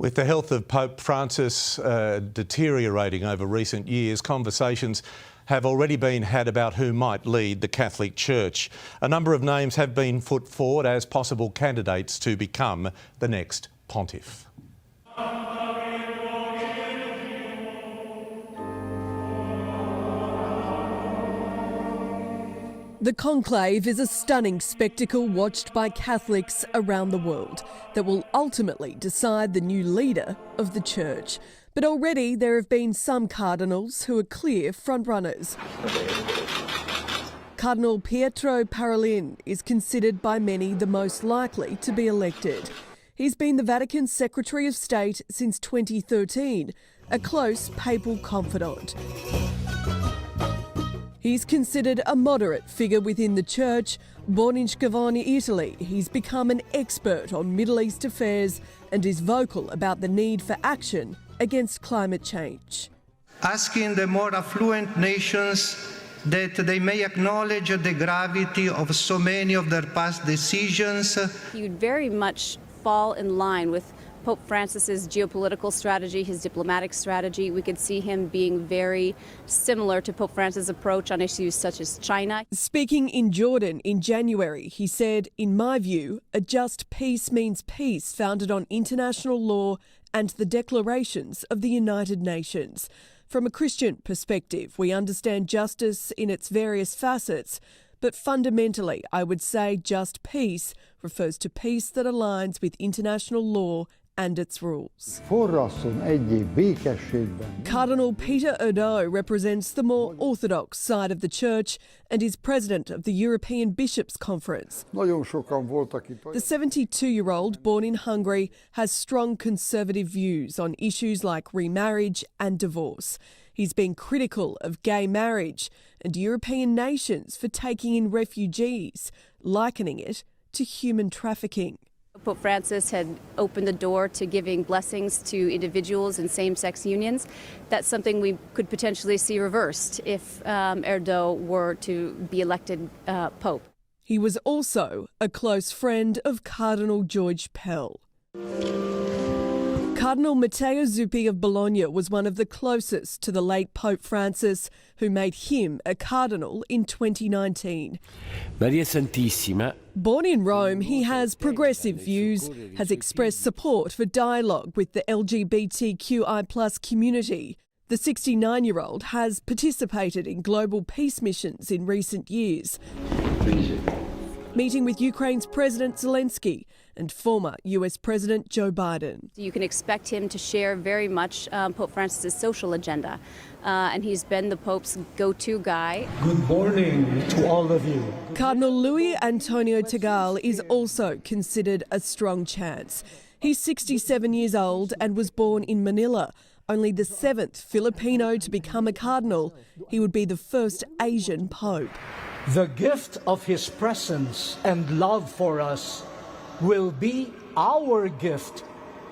With the health of Pope Francis deteriorating over recent years, conversations have already been had about who might lead the Catholic Church. A number of names have been put forward as possible candidates to become the next pontiff. The conclave is a stunning spectacle watched by Catholics around the world that will ultimately decide the new leader of the Church. But already there have been some cardinals who are clear frontrunners. Cardinal Pietro Parolin is considered by many the most likely to be elected. He's been the Vatican Secretary of State since 2013, a close papal confidant. He's considered a moderate figure within the Church. Born in Scavone, Italy, he's become an expert on Middle East affairs and is vocal about the need for action against climate change. Asking the more affluent nations that they may acknowledge the gravity of so many of their past decisions. He would very much fall in line with Pope Francis's geopolitical strategy, his diplomatic strategy. We could see him being very similar to Pope Francis' approach on issues such as China. Speaking in Jordan in January, he said, "In my view, a just peace means peace founded on international law and the declarations of the United Nations. From a Christian perspective, we understand justice in its various facets, but fundamentally, I would say just peace refers to peace that aligns with international law and its rules." Cardinal Peter Odo represents the more orthodox side of the Church and is president of the European Bishops' Conference. The 72-year-old, born in Hungary, has strong conservative views on issues like remarriage and divorce. He's been critical of gay marriage and European nations for taking in refugees, likening it to human trafficking. Pope Francis had opened the door to giving blessings to individuals in same-sex unions. That's something we could potentially see reversed if Erdo were to be elected Pope. He was also a close friend of Cardinal George Pell. Cardinal Matteo Zuppi of Bologna was one of the closest to the late Pope Francis, who made him a cardinal in 2019. Maria Santissima. Born in Rome, he has progressive views, has expressed support for dialogue with the LGBTQI+ community. The 69-year-old has participated in global peace missions in recent years, meeting with Ukraine's President Zelensky and former US President Joe Biden. You can expect him to share very much Pope Francis' social agenda, and he's been the Pope's go-to guy. Good morning to all of you. Cardinal Luis Antonio Tagle is also considered a strong chance. He's 67 years old and was born in Manila, only the 7th Filipino to become a cardinal. He would be the first Asian Pope. The gift of his presence and love for us will be our gift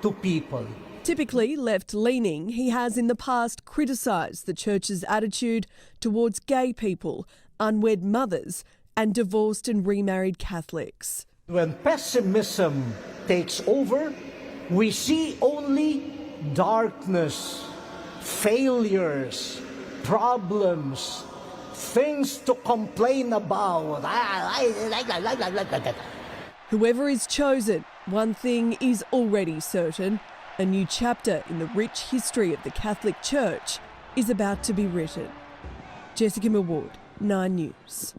to people. Typically left-leaning, he has in the past criticised the Church's attitude towards gay people, unwed mothers and divorced and remarried Catholics. When pessimism takes over, we see only darkness, failures, problems, things to complain about. Whoever is chosen, one thing is already certain: a new chapter in the rich history of the Catholic Church is about to be written. Jessica Millward, 9 News.